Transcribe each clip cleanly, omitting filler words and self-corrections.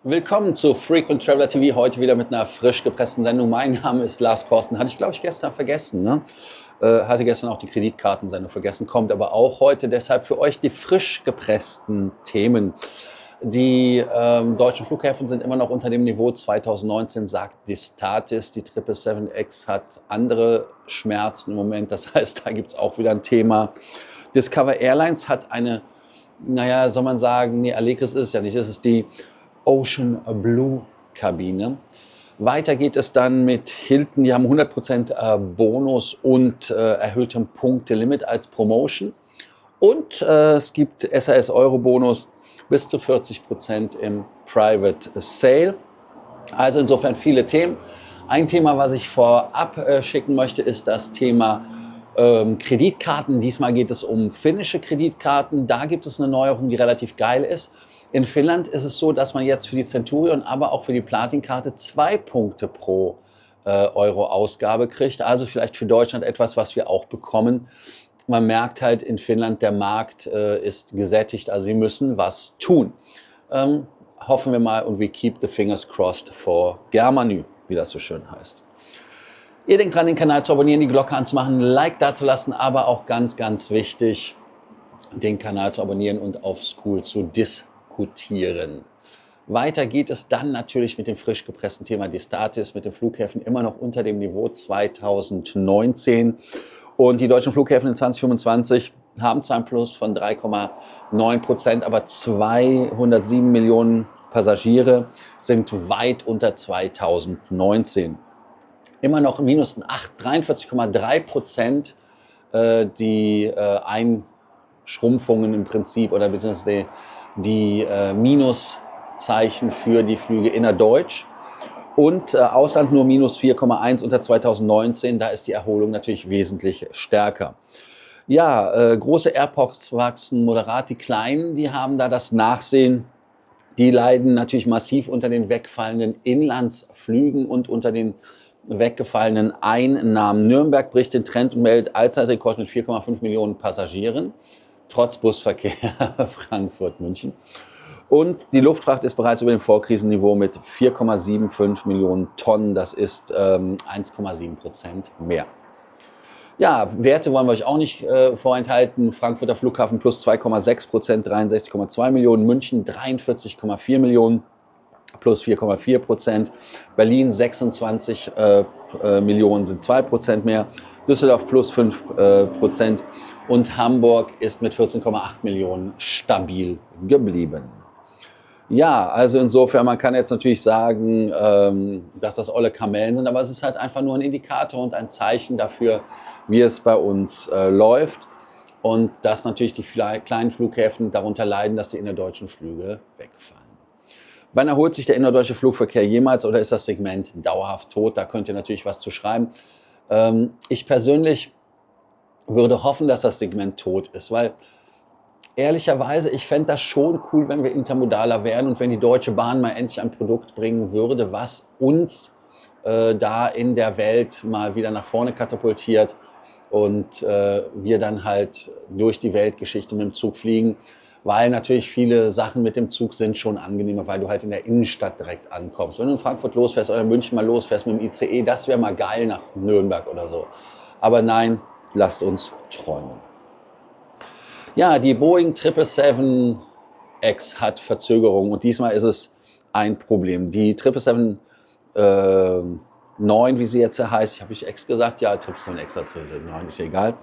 Willkommen zu Frequent Traveler TV, heute wieder mit einer frisch gepressten Sendung. Mein Name ist Lars Korsten, hatte ich glaube ich gestern vergessen, ne? Hatte gestern auch die Kreditkartensendung vergessen, kommt aber auch heute, deshalb für euch die frisch gepressten Themen. Die deutschen Flughäfen sind immer noch unter dem Niveau 2019, sagt die Statis. Die 777X hat andere Schmerzen im Moment, das heißt, da gibt es auch wieder ein Thema. Discover Airlines hat eine, naja, soll man sagen, nee, Allegris ist es ja nicht, es ist die Ocean Blue Kabine. Weiter geht es dann mit Hilton, die haben 100% Bonus und erhöhtem Punktelimit als Promotion. Und es gibt SAS Euro Bonus bis zu 40% im Private Sale. Also insofern viele Themen. Ein Thema, was ich vorab schicken möchte, ist das Thema Kreditkarten. Diesmal geht es um finnische Kreditkarten. Da gibt es eine Neuerung, die relativ geil ist. In Finnland ist es so, dass man jetzt für die Centurion, aber auch für die Platinkarte 2 Punkte pro Euro Ausgabe kriegt. Also vielleicht für Deutschland etwas, was wir auch bekommen. Man merkt halt in Finnland, der Markt ist gesättigt, also sie müssen was tun. Hoffen wir mal und we keep the fingers crossed for Germany, wie das so schön heißt. Ihr denkt dran, den Kanal zu abonnieren, die Glocke anzumachen, ein Like dazulassen, aber auch ganz, ganz wichtig, den Kanal zu abonnieren und auf School zu diskutieren. Weiter geht es dann natürlich mit dem frisch gepressten Thema die Statis, mit den Flughäfen immer noch unter dem Niveau 2019. Und die deutschen Flughäfen in 2025 haben zwar ein Plus von 3,9%, aber 207 Millionen Passagiere sind weit unter 2019. Immer noch minus 43,3% die Einschrumpfungen im Prinzip oder beziehungsweise die Minuszeichen für die Flüge innerdeutsch und Ausland nur minus 4,1 unter 2019. Da ist die Erholung natürlich wesentlich stärker. Ja, große Airports wachsen moderat, die kleinen, die haben da das Nachsehen. Die leiden natürlich massiv unter den wegfallenden Inlandsflügen und unter den weggefallenen Einnahmen. Nürnberg bricht den Trend und meldet Allzeitrekord mit 4,5 Millionen Passagieren. Trotz Busverkehr Frankfurt, München. Und die Luftfracht ist bereits über dem Vorkrisenniveau mit 4,75 Millionen Tonnen. Das ist 1,7% mehr. Ja, Werte wollen wir euch auch nicht vorenthalten. Frankfurter Flughafen plus 2,6%, 63,2 Millionen. München 43,4 Millionen, plus 4,4%. Berlin 26 Millionen, sind 2% mehr. Düsseldorf plus 5%. Und Hamburg ist mit 14,8 Millionen stabil geblieben. Ja, also insofern, man kann jetzt natürlich sagen, dass das olle Kamellen sind, aber es ist halt einfach nur ein Indikator und ein Zeichen dafür, wie es bei uns läuft. Und dass natürlich die kleinen Flughäfen darunter leiden, dass die innerdeutschen Flüge wegfallen. Wann erholt sich der innerdeutsche Flugverkehr jemals oder ist das Segment dauerhaft tot? Da könnt ihr natürlich was zu schreiben. Ich persönlich würde hoffen, dass das Segment tot ist, weil ehrlicherweise, ich fände das schon cool, wenn wir intermodaler wären und wenn die Deutsche Bahn mal endlich ein Produkt bringen würde, was uns da in der Welt mal wieder nach vorne katapultiert und wir dann halt durch die Weltgeschichte mit dem Zug fliegen, weil natürlich viele Sachen mit dem Zug sind schon angenehmer, weil du halt in der Innenstadt direkt ankommst. Wenn du in Frankfurt losfährst oder in München mal losfährst mit dem ICE, das wäre mal geil nach Nürnberg oder so. Aber nein, lasst uns träumen. Ja, die Boeing 777X hat Verzögerungen und diesmal ist es ein Problem. Die 777-9, wie sie jetzt heißt, habe ich X gesagt? Ja, 777X hat 9, ist ja egal.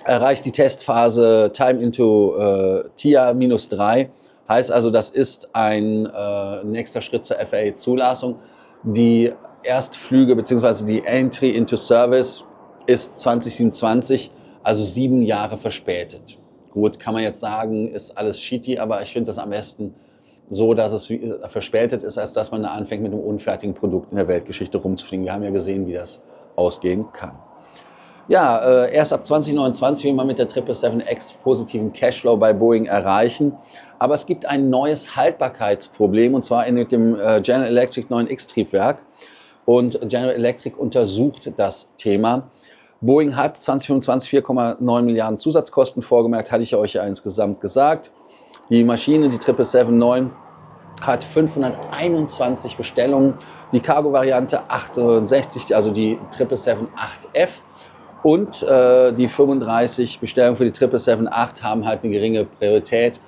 Erreicht die Testphase Time into TIA -3. Heißt also, das ist ein nächster Schritt zur FAA-Zulassung. Die Erstflüge bzw. die Entry into Service ist 2027, also 7 Jahre verspätet. Gut, kann man jetzt sagen, ist alles shitty, aber ich finde das am besten so, dass es verspätet ist, als dass man da anfängt, mit einem unfertigen Produkt in der Weltgeschichte rumzufliegen. Wir haben ja gesehen, wie das ausgehen kann. Ja, erst ab 2029 will man mit der 777X positiven Cashflow bei Boeing erreichen. Aber es gibt ein neues Haltbarkeitsproblem, und zwar mit dem General Electric 9X-Triebwerk. Und General Electric untersucht das Thema. Boeing hat 2025 4,9 Milliarden Zusatzkosten vorgemerkt, hatte ich euch ja insgesamt gesagt. Die Maschine, die 777-9, hat 521 Bestellungen, die Cargo-Variante 68, also die 777-8F und die 35 Bestellungen für die 777-8 haben halt eine geringe Priorität.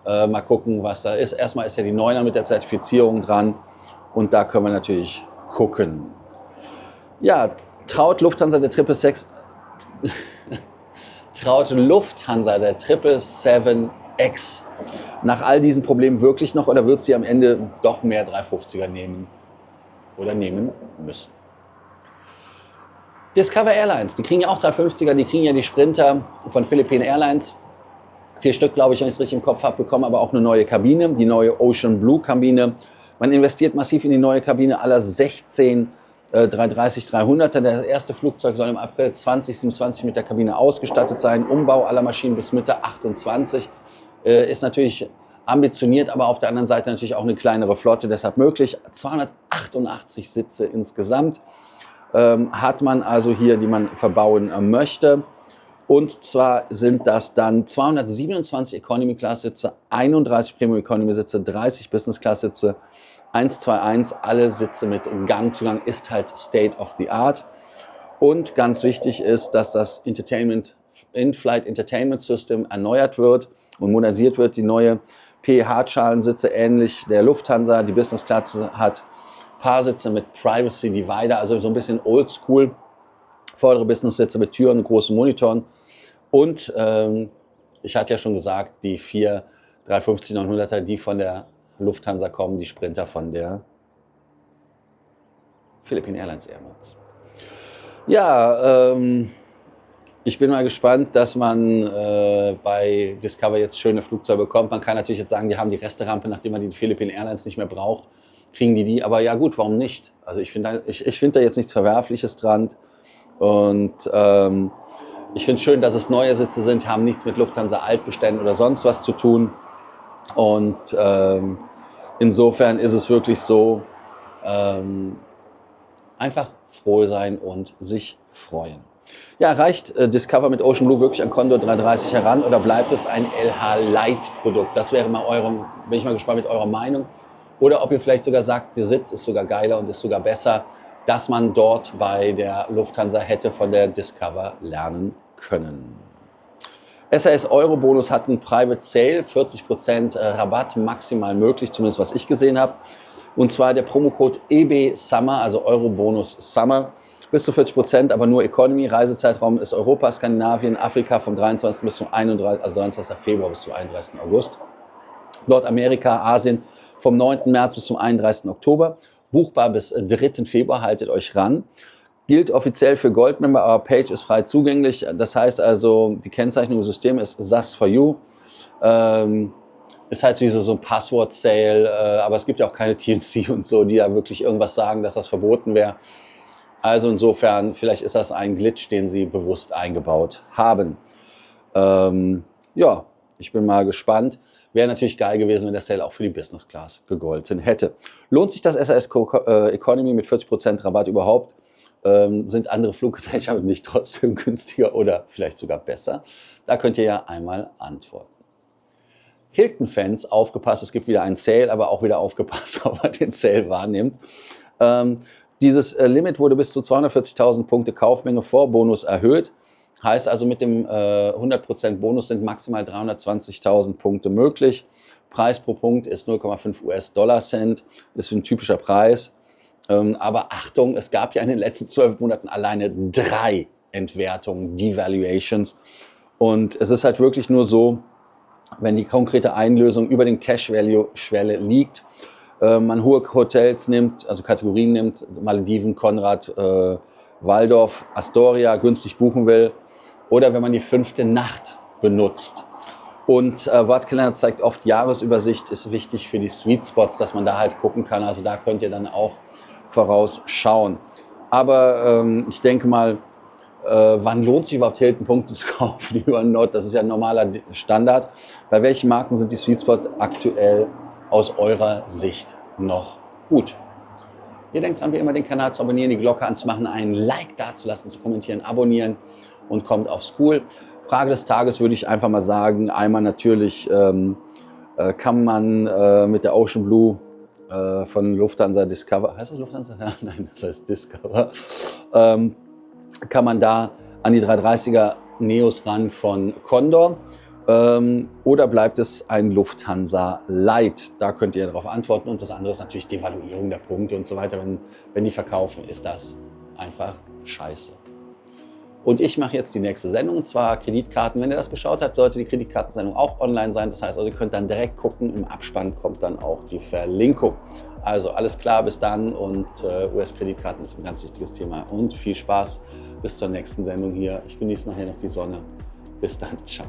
Mal gucken, was da ist. Erstmal ist ja die 9er mit der Zertifizierung dran und da können wir natürlich gucken. Ja, traut Lufthansa der 777X nach all diesen Problemen wirklich noch oder wird sie am Ende doch mehr 350er nehmen oder nehmen müssen? Discover Airlines, die kriegen ja auch 350er, die kriegen ja die Sprinter von Philippine Airlines. 4 Stück, glaube ich, wenn ich es richtig im Kopf habe, bekommen aber auch eine neue Kabine, die neue Ocean Blue Kabine. Man investiert massiv in die neue Kabine aller 16 330-300er. Das erste Flugzeug soll im April 2027 mit der Kabine ausgestattet sein. Umbau aller Maschinen bis Mitte 28 ist natürlich ambitioniert, aber auf der anderen Seite natürlich auch eine kleinere Flotte, deshalb möglich. 288 Sitze insgesamt hat man also hier, die man verbauen möchte. Und zwar sind das dann 227 Economy-Class-Sitze, 31 Premium-Economy-Sitze, 30 Business-Class-Sitze, 121, alle Sitze mit Gangzugang, ist halt State of the Art. Und ganz wichtig ist, dass das In-Flight Entertainment System erneuert wird und modernisiert wird. Die neue PH-Schalensitze, ähnlich der Lufthansa, die Business-Class hat Paarsitze mit Privacy Divider, also so ein bisschen oldschool. Vordere Business-Sitze mit Türen und großen Monitoren. Und ich hatte ja schon gesagt, die 4 350-900er, die von der Lufthansa kommen, die Sprinter von der Philippine Airlines Airlines. Ja, ich bin mal gespannt, dass man bei Discover jetzt schöne Flugzeuge bekommt. Man kann natürlich jetzt sagen, die haben die Resterampe, nachdem man die Philippine Airlines nicht mehr braucht, kriegen die. Aber ja gut, warum nicht? Also ich finde da jetzt nichts Verwerfliches dran. Und ich finde es schön, dass es neue Sitze sind, haben nichts mit Lufthansa Altbeständen oder sonst was zu tun. Und insofern ist es wirklich so, einfach froh sein und sich freuen. Ja, reicht Discover mit Ocean Blue wirklich an Condor 330 heran oder bleibt es ein LH Light Produkt? Das wäre mal bin ich mal gespannt mit eurer Meinung. Oder ob ihr vielleicht sogar sagt, der Sitz ist sogar geiler und ist sogar besser, dass man dort bei der Lufthansa hätte von der Discover lernen können. SAS Euro-Bonus hat einen Private Sale, 40% Rabatt maximal möglich, zumindest was ich gesehen habe. Und zwar der Promocode EB Summer, also Euro-Bonus Summer, bis zu 40%, aber nur Economy. Reisezeitraum ist Europa, Skandinavien, Afrika vom 23. bis zum 31. Also 23. Februar bis zum 31. August. Nordamerika, Asien vom 9. März bis zum 31. Oktober. Buchbar bis 3. Februar, haltet euch ran. Gilt offiziell für Goldmember, aber Page ist frei zugänglich. Das heißt also, die Kennzeichnung im System ist SAS for You. Ist halt wie so ein Passwort-Sale, aber es gibt ja auch keine TNC und so, die ja wirklich irgendwas sagen, dass das verboten wäre. Also insofern, vielleicht ist das ein Glitch, den sie bewusst eingebaut haben. Ja, ich bin mal gespannt. Wäre natürlich geil gewesen, wenn der Sale auch für die Business Class gegolten hätte. Lohnt sich das SAS Economy mit 40% Rabatt überhaupt? Sind andere Fluggesellschaften nicht trotzdem günstiger oder vielleicht sogar besser? Da könnt ihr ja einmal antworten. Hilton-Fans, aufgepasst, es gibt wieder einen Sale, aber auch wieder aufgepasst, ob man den Sale wahrnimmt. Dieses Limit wurde bis zu 240.000 Punkte Kaufmenge vor Bonus erhöht. Heißt also, mit dem 100% Bonus sind maximal 320.000 Punkte möglich. Preis pro Punkt ist 0,5 US-Dollar-Cent, ist ein typischer Preis. Aber Achtung, es gab ja in den letzten 12 Monaten alleine 3 Entwertungen, Devaluations. Und es ist halt wirklich nur so, wenn die konkrete Einlösung über den Cash-Value-Schwelle liegt, man hohe Hotels nimmt, also Kategorien nimmt, Malediven, Konrad, Waldorf, Astoria günstig buchen will, oder wenn man die 5. Nacht benutzt. Und Wortkalender zeigt oft Jahresübersicht, ist wichtig für die Sweet Spots, dass man da halt gucken kann. Also da könnt ihr dann auch vorausschauen. Aber ich denke mal, wann lohnt sich überhaupt Hilton-Punkte zu kaufen über Nord? Das ist ja ein normaler Standard. Bei welchen Marken sind die Sweet Spots aktuell aus eurer Sicht noch gut? Ihr denkt dran, wie immer den Kanal zu abonnieren, die Glocke anzumachen, einen Like dazulassen, zu kommentieren, abonnieren und kommt aufs Cool. Frage des Tages würde ich einfach mal sagen, einmal natürlich kann man mit der Ocean Blue von Lufthansa Discover, heißt das Lufthansa? Ja, nein, das heißt Discover, kann man da an die 330er Neos ran von Condor. Oder bleibt es ein Lufthansa Light? Da könnt ihr darauf antworten. Und das andere ist natürlich die Evaluierung der Punkte und so weiter. Wenn die verkaufen, ist das einfach scheiße. Und ich mache jetzt die nächste Sendung, und zwar Kreditkarten. Wenn ihr das geschaut habt, sollte die Kreditkartensendung auch online sein. Das heißt also, ihr könnt dann direkt gucken. Im Abspann kommt dann auch die Verlinkung. Also alles klar, bis dann. Und US-Kreditkarten ist ein ganz wichtiges Thema. Und viel Spaß bis zur nächsten Sendung hier. Ich genieße nachher noch die Sonne. Bis dann. Ciao.